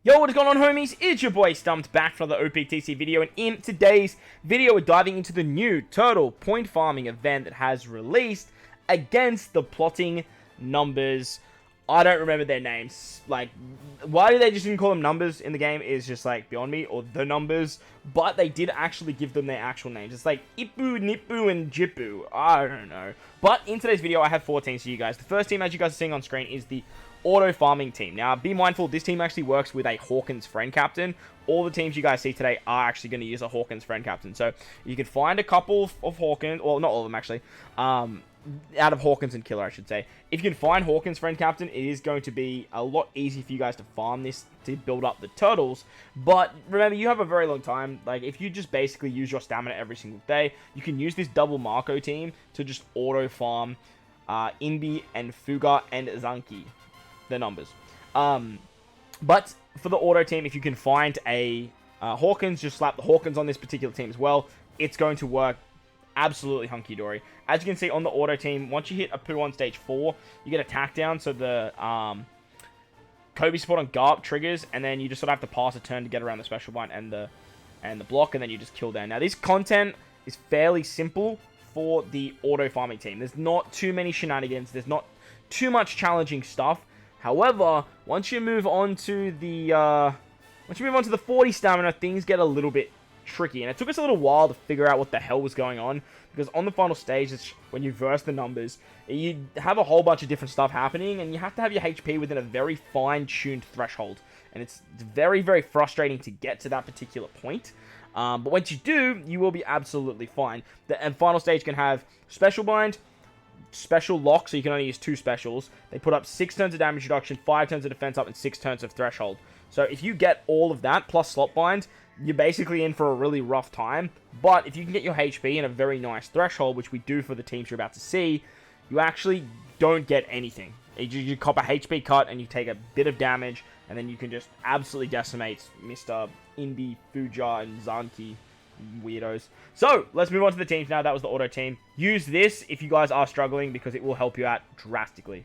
Yo, what is going on, homies? It's your boy Stumped back for another OPTC video, and in today's video we're diving into the new turtle point farming event that has released against the plotting numbers. I don't remember their names. Like, why do they just didn't call them numbers in the game is just like beyond me, or the numbers, but they did actually give them their actual names. It's like Ipu, Nipu, and Jipu. I don't know. But in today's video I have 4 teams for you guys. The first team, as you guys are seeing on screen, is the auto farming team. Now, be mindful, this team actually works with a Hawkins friend captain. All the teams you guys see today are actually going to use a Hawkins friend captain. So you can find a couple of Hawkins, well, not all of them actually, out of Hawkins and Killer, I should say. If you can find Hawkins friend captain, it is going to be a lot easier for you guys to farm this to build up the turtles. But remember, you have a very long time. Like, if you just basically use your stamina every single day, you can use this double Marco team to just auto farm Inbi and Fuga and Zanki. The numbers. But for the auto team, if you can find a Hawkins, just slap the Hawkins on this particular team as well. It's going to work absolutely hunky-dory. As you can see on the auto team, once you hit a poo on stage 4, you get attack down, so the Kobe support on Garp triggers, and then you just sort of have to pass a turn to get around the special bind and the block, and then you just kill down. Now, this content is fairly simple for the auto farming team. There's not too many shenanigans. There's not too much challenging stuff. However, once you move on to the 40 stamina, things get a little bit tricky, and it took us a little while to figure out what the hell was going on, because on the final stage, it's when you verse the numbers, you have a whole bunch of different stuff happening, and you have to have your HP within a very fine-tuned threshold, and it's very, very frustrating to get to that particular point. But once you do, you will be absolutely fine. The final stage can have special bind, special lock, so you can only use 2 specials. They put up 6 turns of damage reduction, 5 turns of defense up, and 6 turns of threshold. So if you get all of that, plus slot bind, you're basically in for a really rough time. But if you can get your HP in a very nice threshold, which we do for the teams you're about to see, you actually don't get anything. You cop a HP cut, and you take a bit of damage, and then you can just absolutely decimate Mr. Inbi, Fuja, and Zanki weirdos. So, let's move on to the teams now. That was the auto team. Use this if you guys are struggling, because it will help you out drastically.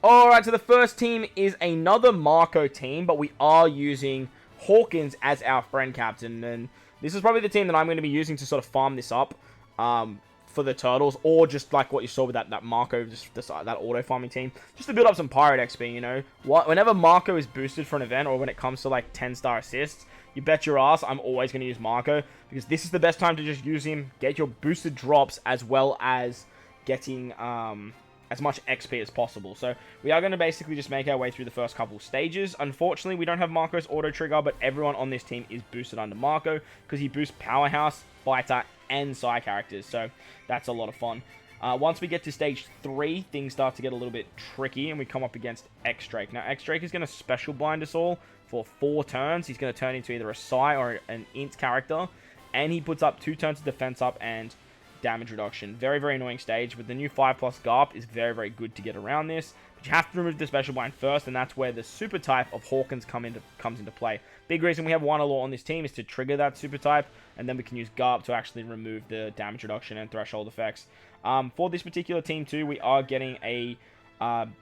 Alright, so the first team is another Marco team, but we are using Hawkins as our friend captain, and this is probably the team that I'm going to be using to sort of farm this up for the turtles, or just like what you saw with that Marco, just that auto farming team, just to build up some pirate XP, you know. Whenever Marco is boosted for an event, or when it comes to like 10-star assists, you bet your ass I'm always going to use Marco, because this is the best time to just use him, get your boosted drops, as well as getting as much XP as possible. So we are going to basically just make our way through the first couple stages. Unfortunately, we don't have Marco's auto trigger, but everyone on this team is boosted under Marco, because he boosts Powerhouse, Fighter, and Psy characters, so that's a lot of fun. Once we get to stage 3, things start to get a little bit tricky, and we come up against X-Drake. Now, X-Drake is going to special bind us all for 4 turns. He's going to turn into either a Psy or an Int character, and he puts up 2 turns of defense up and damage reduction. Very, very annoying stage. With the new 5+ Garp, is very, very good to get around this, but you have to remove the special bind first, and that's where the super type of Hawkins comes into play. Big reason we have Wanalore on this team is to trigger that super type, and then we can use Garp to actually remove the damage reduction and threshold effects. For this particular team too, we are getting a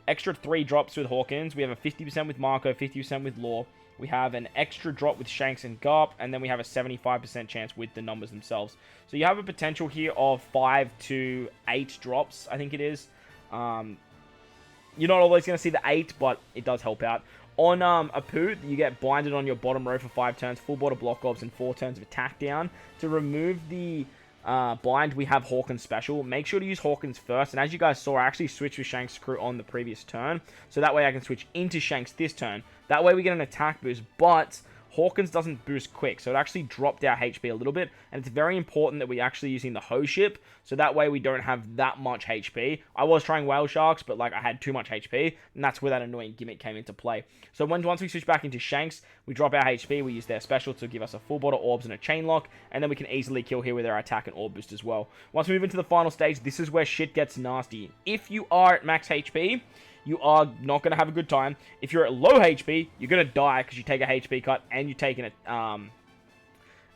extra 3 drops with Hawkins. We have a 50% with Marco, 50% with Lore. We have an extra drop with Shanks and Garp, and then we have a 75% chance with the numbers themselves. So you have a potential here of 5 to 8 drops, I think it is. You're not always going to see the 8, but it does help out. On a poo, you get binded on your bottom row for 5 turns, full border block orbs, and 4 turns of attack down. To remove the bind, we have Hawkins special. Make sure to use Hawkins first, and as you guys saw, I actually switched with Shanks' crew on the previous turn, so that way I can switch into Shanks this turn. That way we get an attack boost, but Hawkins doesn't boost quick, so it actually dropped our HP a little bit, and it's very important that we actually using the Ho ship, so that way we don't have that much HP. I was trying Whale Sharks, but like I had too much HP, and that's where that annoying gimmick came into play. So once we switch back into Shanks, we drop our HP, we use their special to give us a full border orbs and a chain lock, and then we can easily kill here with our attack and orb boost as well. Once we move into the final stage, this is where shit gets nasty. If you are at max HP, you are not going to have a good time. If you're at low HP, you're going to die because you take a HP cut and you take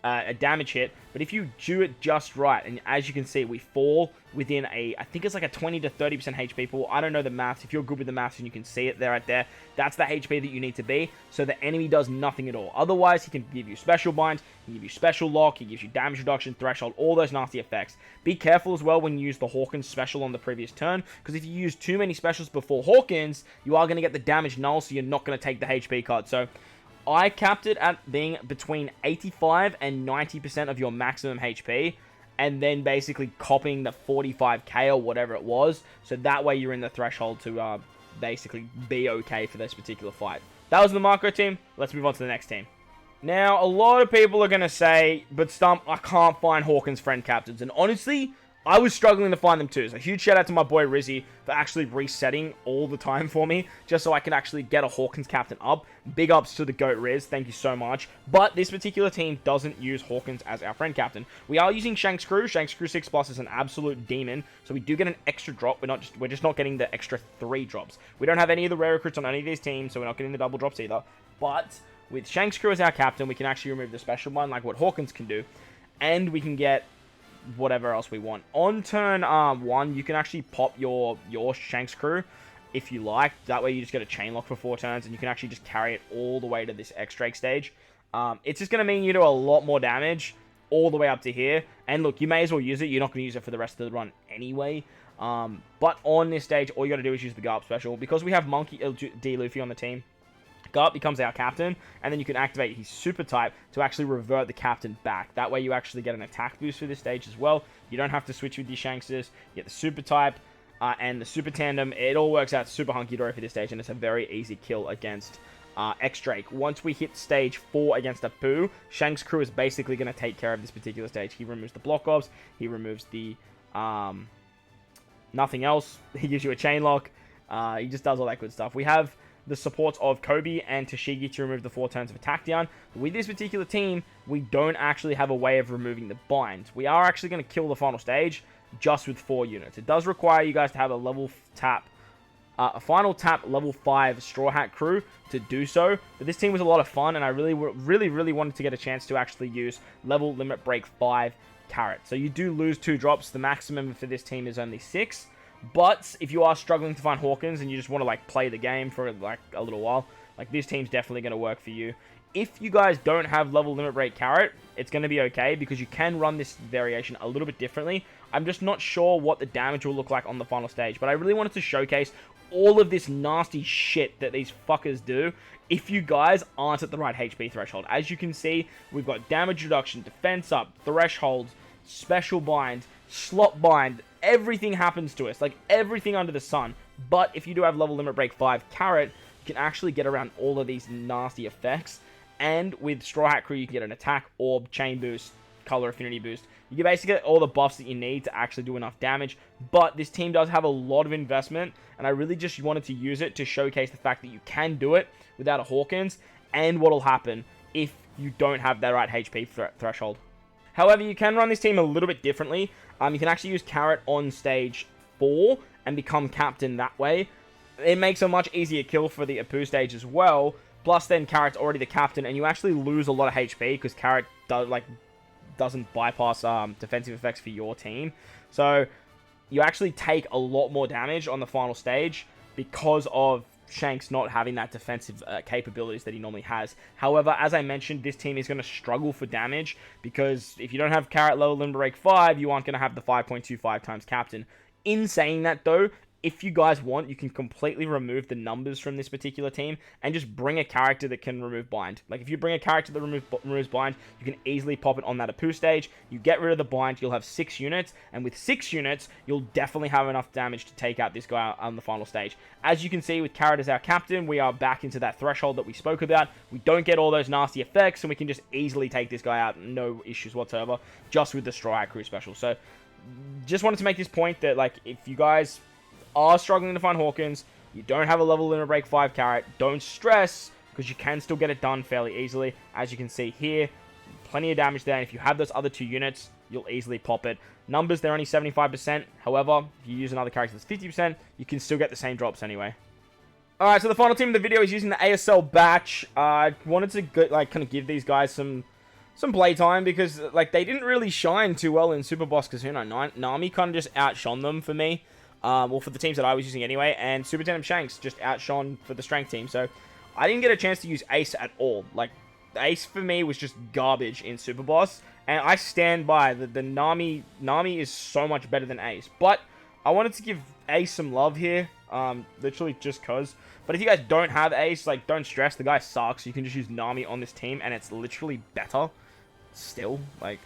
a damage hit, but if you do it just right, and as you can see, we fall within I think it's like a 20 to 30% HP pool. I don't know the maths. If you're good with the maths and you can see it there right there, that's the HP that you need to be, so the enemy does nothing at all. Otherwise, he can give you special bind, he can give you special lock, he gives you damage reduction, threshold, all those nasty effects. Be careful as well when you use the Hawkins special on the previous turn, because if you use too many specials before Hawkins, you are going to get the damage null, so you're not going to take the HP card. So I capped it at being between 85 and 90% of your maximum HP, and then basically copying the 45k or whatever it was, so that way you're in the threshold to basically be okay for this particular fight. That was the Marco team. Let's move on to the next team. Now, a lot of people are going to say, but Stump, I can't find Hawkins friend captains, and honestly, I was struggling to find them too. So a huge shout out to my boy Rizzy for actually resetting all the time for me, just so I can actually get a Hawkins captain up. Big ups to the GOAT Riz, thank you so much. But this particular team doesn't use Hawkins as our friend captain. We are using Shanks crew. Shanks crew 6+ is an absolute demon, so we do get an extra drop. We're just not getting the extra 3 drops. We don't have any of the rare recruits on any of these teams, so we're not getting the double drops either. But with Shanks crew as our captain, we can actually remove the special one like what Hawkins can do, and we can get whatever else we want. On turn 1, you can actually pop your Shanks crew if you like. That way you just get a chain lock for 4 turns, and you can actually just carry it all the way to this X-Drake stage. It's just going to mean you do a lot more damage all the way up to here. And look, you may as well use it. You're not going to use it for the rest of the run anyway. But on this stage, all you got to do is use the Garp special. Because we have Monkey D. Luffy on the team, Garp becomes our captain, and then you can activate his super type to actually revert the captain back. That way you actually get an attack boost for this stage as well. You don't have to switch with your Shankses. You get the super type and the super tandem. It all works out super hunky-dory for this stage, and it's a very easy kill against X-Drake. Once we hit stage 4 against Apu, Shanks crew is basically going to take care of this particular stage. He removes the block offs. He removes the nothing else. He gives you a chain lock. He just does all that good stuff. We have the supports of Kobe and Toshigi to remove the 4 turns of attack down. But with this particular team, we don't actually have a way of removing the bind. We are actually going to kill the final stage just with 4 units. It does require you guys to have a level tap, a final tap level 5 Straw Hat crew to do so. But this team was a lot of fun, and I really wanted to get a chance to actually use level limit break 5 Carrot. So you do lose 2 drops. The maximum for this team is only 6. But if you are struggling to find Hawkins and you just want to like play the game for like a little while, like this team's definitely going to work for you. If you guys don't have level limit break Carrot, it's going to be okay because you can run this variation a little bit differently. I'm just not sure what the damage will look like on the final stage, but I really wanted to showcase all of this nasty shit that these fuckers do if you guys aren't at the right HP threshold. As you can see, we've got damage reduction, defense up, thresholds, special bind, slot bind. Everything happens to us, like everything under the sun. But if you do have level limit break 5 Carrot, you can actually get around all of these nasty effects. And with Straw Hat crew, you can get an attack, orb, chain boost, color affinity boost. You can basically get all the buffs that you need to actually do enough damage. But this team does have a lot of investment, and I really just wanted to use it to showcase the fact that you can do it without a Hawkins, and what will happen if you don't have that right HP threshold. However, you can run this team a little bit differently. You can actually use Carrot on stage 4 and become captain that way. It makes a much easier kill for the Apu stage as well. Plus, then Carrot's already the captain, and you actually lose a lot of HP because Carrot doesn't bypass defensive effects for your team. So you actually take a lot more damage on the final stage because of Shanks not having that defensive capabilities that he normally has. However, as I mentioned, this team is going to struggle for damage because if you don't have Carrot level limit break 5, you aren't going to have the 5.25 times captain. In saying that though, if you guys want, you can completely remove the numbers from this particular team and just bring a character that can remove bind. Like if you bring a character that removes bind, you can easily pop it on that Apu stage. You get rid of the bind, you'll have 6 units, and with 6 units, you'll definitely have enough damage to take out this guy on the final stage. As you can see, with Carrot as our captain, we are back into that threshold that we spoke about. We don't get all those nasty effects, and we can just easily take this guy out, no issues whatsoever, just with the Straw Hat crew special. So, just wanted to make this point that, like, if you guys are struggling to find Hawkins, you don't have a level limit break 5 Carrot, don't stress, because you can still get it done fairly easily. As you can see here, plenty of damage there, and if you have those other 2 units, you'll easily pop it. Numbers, they're only 75%, however, if you use another character that's 50%, you can still get the same drops anyway. Alright, so the final team of the video is using the ASL batch. I wanted to kind of give these guys some some playtime because, like, they didn't really shine too well in Super Boss because, you know, Nami kind of just outshone them for me. Well, for the teams that I was using anyway, and Super Tandem Shanks just outshone for the strength team. So, I didn't get a chance to use Ace at all. Like, Ace for me was just garbage in Super Boss, and I stand by the Nami is so much better than Ace. But I wanted to give Ace some love here, literally just cause. But if you guys don't have Ace, like, don't stress, the guy sucks. You can just use Nami on this team, and it's literally better. Still, like,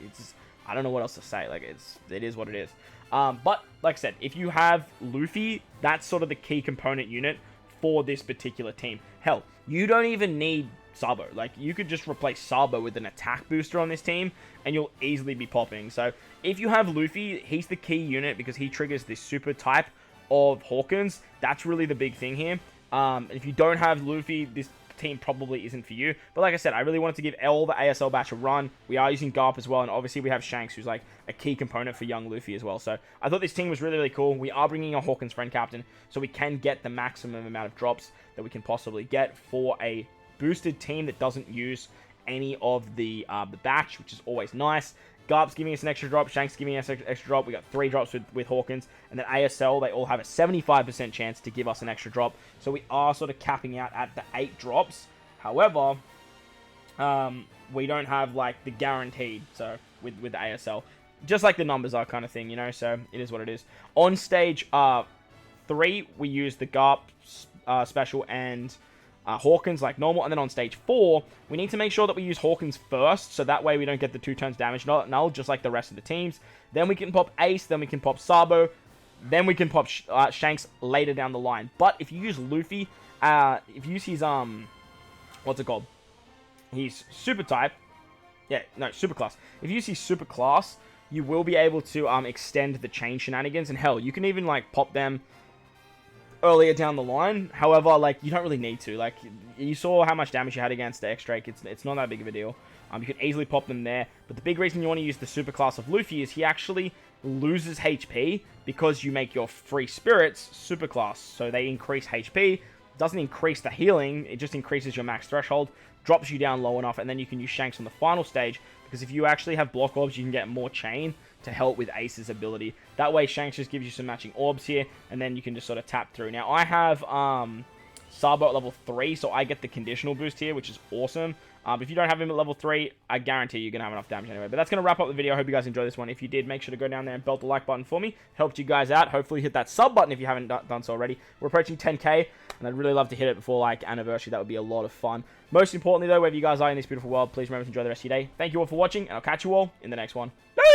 it's, I don't know what else to say. Like, it is what it is. But like I said, if you have Luffy, that's sort of the key component unit for this particular team. Hell, you don't even need Sabo. Like, you could just replace Sabo with an attack booster on this team, and you'll easily be popping. So, if you have Luffy, he's the key unit because he triggers this super type of Hawkins. That's really the big thing here. If you don't have Luffy, this team probably isn't for you. But like I said, I really wanted to give all the ASL batch a run. We are using Garp as well, and obviously we have Shanks, who's like a key component for young Luffy as well. So I thought this team was really, really cool. We are bringing a Hawkins friend captain, so we can get the maximum amount of drops that we can possibly get for a boosted team that doesn't use any of the batch, which is always nice. Garp's giving us an extra drop, Shanks giving us an extra drop. We got 3 drops with Hawkins, and then ASL, they all have a 75% chance to give us an extra drop. So we are sort of capping out at the 8 drops. However, we don't have like the guaranteed, so with the ASL, just like the numbers are kind of thing, you know. So it is what it is. On stage 3, we use the Garp special and Hawkins like normal, and then on stage 4, we need to make sure that we use Hawkins first, so that way we don't get the 2 turns damage null, just like the rest of the teams. Then we can pop Ace, then we can pop Sabo, then we can pop Shanks later down the line. But if you use Luffy, if you use his, what's it called? He's super type. Yeah, no, super class. If you use his super class, you will be able to extend the chain shenanigans, and hell, you can even like pop them earlier down the line. However, like, you don't really need to. Like, you saw how much damage you had against the X-Drake. It's not that big of a deal. You can easily pop them there. But the big reason you want to use the super class of Luffy is he actually loses HP because you make your free spirits super class. So they increase HP. Doesn't increase the healing. It just increases your max threshold. Drops you down low enough. And then you can use Shanks on the final stage. Because if you actually have block orbs, you can get more chain to help with Ace's ability. That way, Shanks just gives you some matching orbs here, and then you can just sort of tap through. Now, I have Sabo at level 3, so I get the conditional boost here, which is awesome. If you don't have him at level 3, I guarantee you're going to have enough damage anyway. But that's going to wrap up the video. I hope you guys enjoyed this one. If you did, make sure to go down there and belt the like button for me. Helped you guys out. Hopefully, hit that sub button if you haven't done so already. We're approaching 10k, and I'd really love to hit it before, like, anniversary. That would be a lot of fun. Most importantly, though, wherever you guys are in this beautiful world, please remember to enjoy the rest of your day. Thank you all for watching, and I'll catch you all in the next one. Bye!